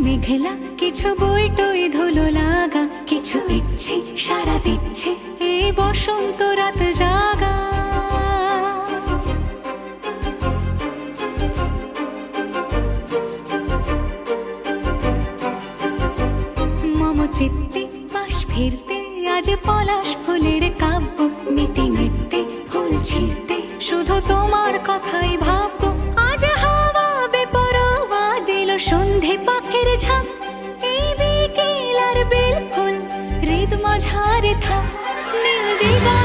মেঘলা কিছু বইটই ধুলো লাগা, কিছু ইচ্ছে সারা দিচ্ছে এই বসন্ত রাত জাগা। মম চিত্তে পাশ ফিরতে আজ পলাশ ফুলের কাব্য, নীতি নৃত্যে ফুল ছিঁড়তে শুধু তোমার কথাই ভাববো। আজ হাওয়া বেপরোয়া দিল সন্ধে পাখির ঝাঁক, এই বিকেল আর বেল ফুল হৃদ মাঝারে থাক নীল দিগন্ত।